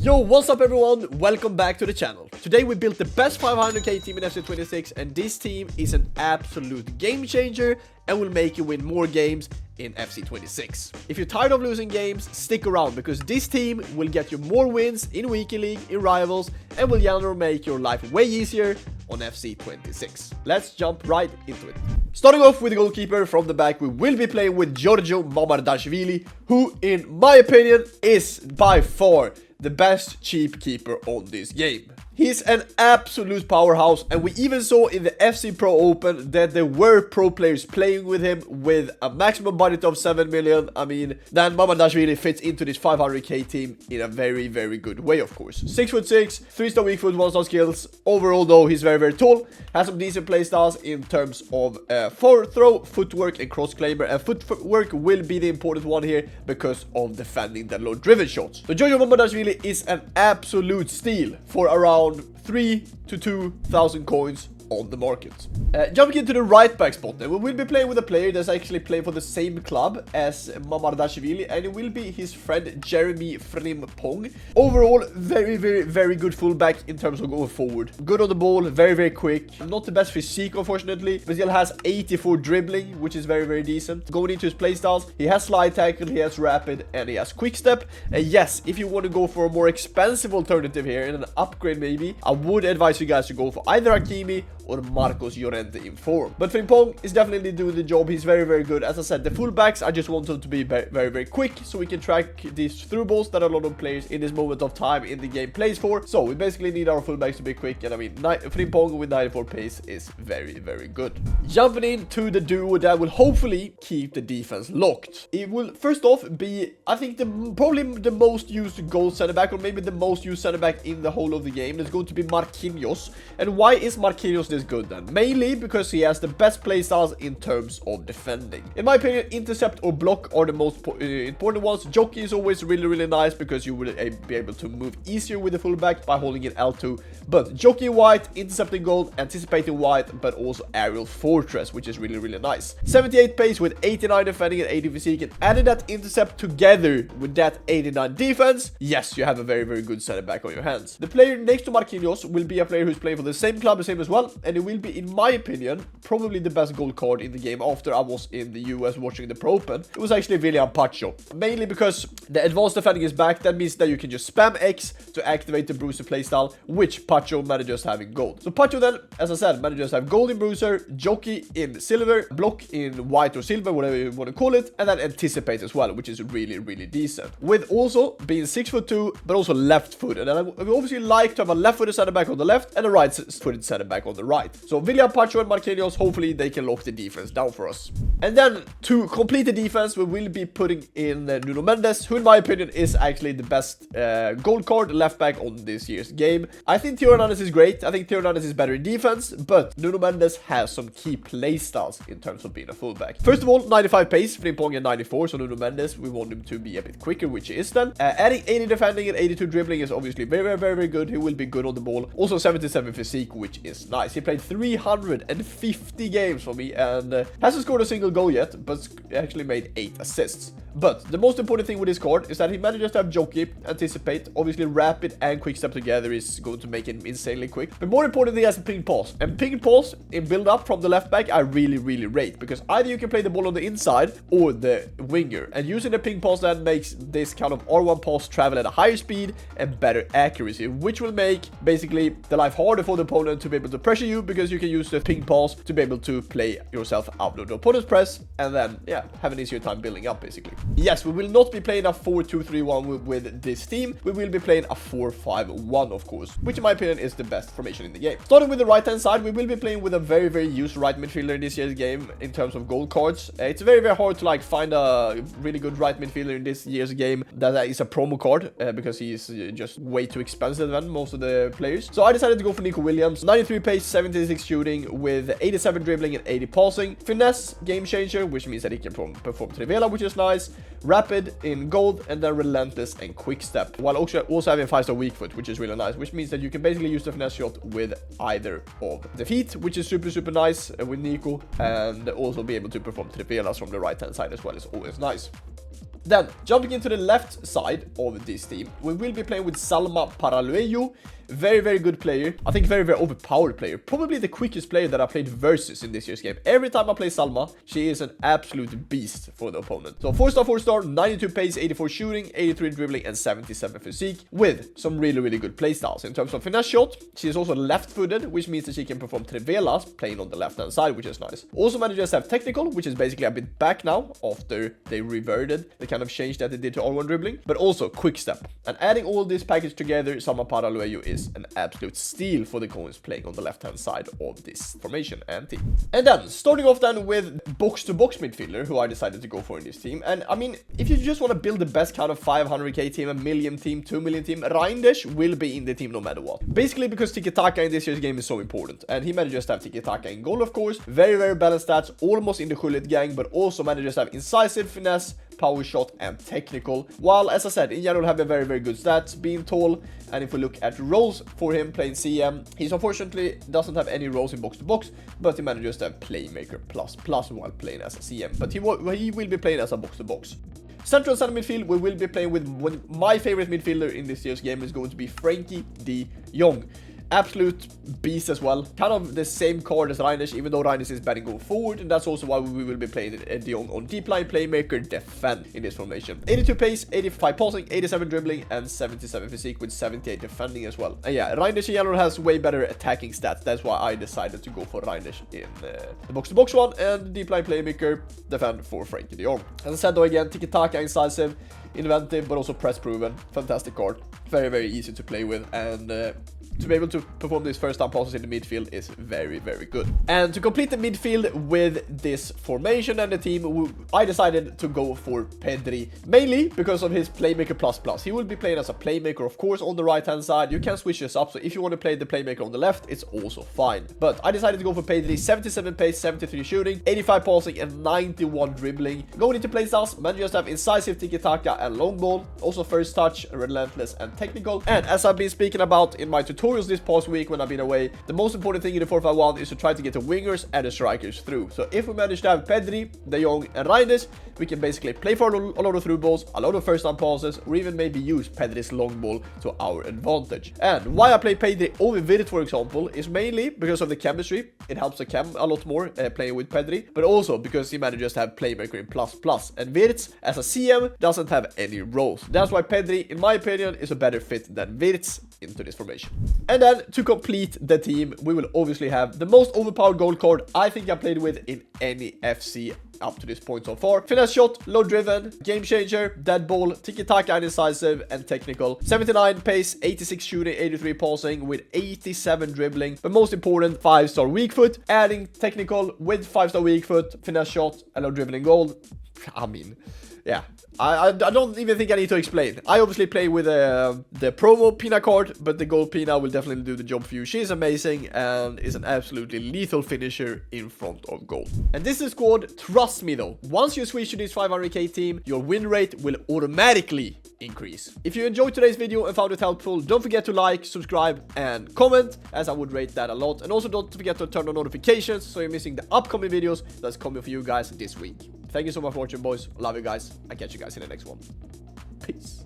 Yo, what's up everyone? Welcome back to the channel. Today we built the best 500k team in FC26 and this team is an absolute game changer and will make you win more games in FC26. If you're tired of losing games, stick around because this team will get you more wins in Weekly League, in Rivals, and will generally make your life way easier on FC26. Let's jump right into it. Starting off with the goalkeeper from the back, we will be playing with Giorgio Mamardashvili, who in my opinion is by far the best cheap keeper on this game. He's an absolute powerhouse, and we even saw in the FC Pro Open that there were pro players playing with him with a maximum budget of 7 million. I mean, then Mamardashvili fits into this 500k team in a very, very good way, of course. 6'6", 3-star weak foot, 1-star skills. Overall, though, he's very, very tall. Has some decent playstyles in terms of forward throw, footwork, and cross-claimer. And footwork will be the important one here because of defending the low-driven shots. So Giorgio Mamardashvili is an absolute steal for around 3 to 2,000 coins on the market. Jumping into the right back spot then, we will be playing with a player that's actually playing for the same club as Mamardashvili, and it will be his friend Jeremy Frimpong. Overall, very good fullback in terms of going forward. Good on the ball, very quick. Not the best physique unfortunately, but still has 84 dribbling, which is very decent. Going into his playstyles, he has slide tackle, he has rapid, and he has quick step. And yes, if you want to go for a more expensive alternative here and an upgrade maybe, I would advise you guys to go for either Hakimi or Marcos Llorente in form. But Frimpong is definitely doing the job. He's very good. As I said, the fullbacks, I just want them to be very quick so we can track these through balls that a lot of players in this moment of time in the game plays for. So we basically need our fullbacks to be quick, and I mean Frimpong with 94 pace is very good. Jumping into the duo that will hopefully keep the defense locked. It will first off be, I think, probably the most used goal center back, or maybe the most used center back in the whole of the game. It's going to be Marquinhos. And why is Marquinhos this good then? Mainly because he has the best playstyles in terms of defending. In my opinion, intercept or block are the most important ones. Jockey is always really nice because you will be able to move easier with the fullback by holding in L2. But jockey wide, intercepting goal, anticipating wide, but also aerial fortress, which is really nice. 78 pace with 89 defending and 80 physique, and adding that intercept together with that 89 defense, yes, you have a very good center back on your hands. The player next to Marquinhos will be a player who's playing for the same club as him as well, and it will be, in my opinion, probably the best gold card in the game after I was in the US watching the Pro Open. It was actually William Pacho, mainly because the advanced defending is back. That means that you can just spam X to activate the Bruiser playstyle, which Pacho managers have in gold. So Pacho then, as I said, managers have gold in Bruiser, jockey in silver, block in white or silver, whatever you want to call it, and then anticipate as well, which is really decent. With also being 6'2", but also left-footed, and I obviously like to have a left-footed center back on the left and a right-footed center back on the right. So William Pacho and Marquinhos, hopefully they can lock the defense down for us. And then to complete the defense, we will be putting in Nuno Mendes, who in my opinion is actually the best gold card left back on this year's game. I think Theo Hernandez is great. I think Theo Hernandez is better in defense, but Nuno Mendes has some key playstyles in terms of being a fullback. First of all, 95 pace, Frimpong at 94, so Nuno Mendes, we want him to be a bit quicker, which he is then. Adding 80 defending and 82 dribbling is obviously very good. He will be good on the ball. Also 77 physique, which is nice. He played 350 games for me and hasn't scored a single goal yet, but actually made 8 assists. But the most important thing with this card is that he manages to have jockey, anticipate, obviously rapid and quick step together is going to make him insanely quick. But more importantly, he has a ping pass. And ping pass in build up from the left back I really rate, because either you can play the ball on the inside or the winger. And using the ping pass then makes this kind of R1 pass travel at a higher speed and better accuracy, which will make basically the life harder for the opponent to be able to pressure you, because you can use the ping pass to be able to play yourself out of the opponent's press and then, yeah, have an easier time building up basically. Yes, we will not be playing a 4-2-3-1 with this team. We will be playing a 4-5-1, of course, which in my opinion is the best formation in the game. Starting with the right-hand side, we will be playing with a very used right midfielder in this year's game in terms of gold cards. It's very hard to like find a really good right midfielder in this year's game that is a promo card because he's just way too expensive than most of the players. So I decided to go for Nico Williams. 93 pace, 76 shooting with 87 dribbling and 80 passing. Finesse, game changer, which means that he can perform Trivela, which is nice. Rapid in gold, and then relentless and quick step, while also having 5-star weak foot, which is really nice, which means that you can basically use the finesse shot with either of the feet, which is super nice with Nico, and also be able to perform Trivelas from the right hand side as well is always nice. Then, jumping into the left side of this team, we will be playing with Salma Paralueyo. Very, very good player. I think very, very overpowered player. Probably the quickest player that I played versus in this year's game. Every time I play Salma, she is an absolute beast for the opponent. So 4-star, 92 pace, 84 shooting, 83 dribbling, and 77 physique, with some really, really good playstyles. In terms of finesse shot, she is also left-footed, which means that she can perform trevelas playing on the left-hand side, which is nice. Also manages to have technical, which is basically a bit back now after they reverted the kind of change that they did to R1 dribbling, but also quick step. And adding all this package together, Salma Paralueyo is an absolute steal for the coins playing on the left-hand side of this formation and team. And then, starting off then with box-to-box midfielder, who I decided to go for in this team. And I mean, if you just want to build the best kind of 500k team, a million team, 2 million team, Reinders will be in the team no matter what. Basically because tiki-taka in this year's game is so important. And he manages to have tiki-taka in goal, of course. Very, very balanced stats, almost in the Gullit gang, but also manages to have incisive, finesse, power shot, and technical, while as I said in general have a very, very good stats, being tall. And if we look at roles for him playing CM, he's unfortunately doesn't have any roles in box to box, but he manages to have Playmaker plus while playing as a CM, but he will be playing as a box to box. Central center midfield, we will be playing with my favorite midfielder in this year's game is going to be Frankie de Jong. Absolute beast as well. Kind of the same card as Reinders, even though Reinders is batting going forward, and that's also why we will be playing De Jong on deep line, playmaker, defend in this formation. 82 pace, 85 passing, 87 dribbling, and 77 physique with 78 defending as well. And yeah, Reinders in general has way better attacking stats. That's why I decided to go for Reinders in the box-to-box one, and deep line playmaker, defend for Frankie de Jong. As I said though, again, tiki-taka, incisive, inventive, but also press proven. Fantastic card. Very, very easy to play with, and to be able to perform these first time passes in the midfield is very, very good. And to complete the midfield with this formation and the team, I decided to go for Pedri, mainly because of his Playmaker plus. He will be playing as a Playmaker, of course, on the right hand side. You can switch this up, so if you want to play the Playmaker on the left, it's also fine. But I decided to go for Pedri, 77 pace, 73 shooting, 85 passing, and 91 dribbling. Going into playstyles, manages to have incisive, tiki-taka, and long ball, also first touch, relentless, and technical. And as I've been speaking about in my tutorials this past week when I've been away, the most important thing in the 4-5-1 is to try to get the wingers and the strikers through. So if we manage to have Pedri, De Jong, and Reinders, we can basically play for a lot of through balls, a lot of first time passes, or even maybe use Pedri's long ball to our advantage. And why I play Pedri over Virt, for example, is mainly because of the chemistry. It helps the chem a lot more playing with Pedri, but also because he manages to have Playmaker in plus. And Virt, as a CM, doesn't have any roles. That's why Pedri, in my opinion, is a better fit than Virt into this formation. And then to complete the team, we will obviously have the most overpowered gold card I think I played with in any FC up to this point so far. Finesse shot, low driven, game changer, dead ball, tiki-taka, and incisive, and technical. 79 pace, 86 shooting, 83 passing with 87 dribbling, but most important, 5-star weak foot. Adding technical with 5-star weak foot, finesse shot, and low dribbling gold. I mean, yeah, I don't even think I need to explain. I obviously play with the promo Pina card, but the gold Pina will definitely do the job for you. She's amazing and is an absolutely lethal finisher in front of goal. And this is squad, trust me though, once you switch to this 500k team, your win rate will automatically increase. If you enjoyed today's video and found it helpful, don't forget to like, subscribe, and comment, as I would rate that a lot. And also don't forget to turn on notifications so you're missing the upcoming videos that's coming for you guys this week. Thank you so much for watching, boys. Love you guys. I'll catch you guys in the next one. Peace.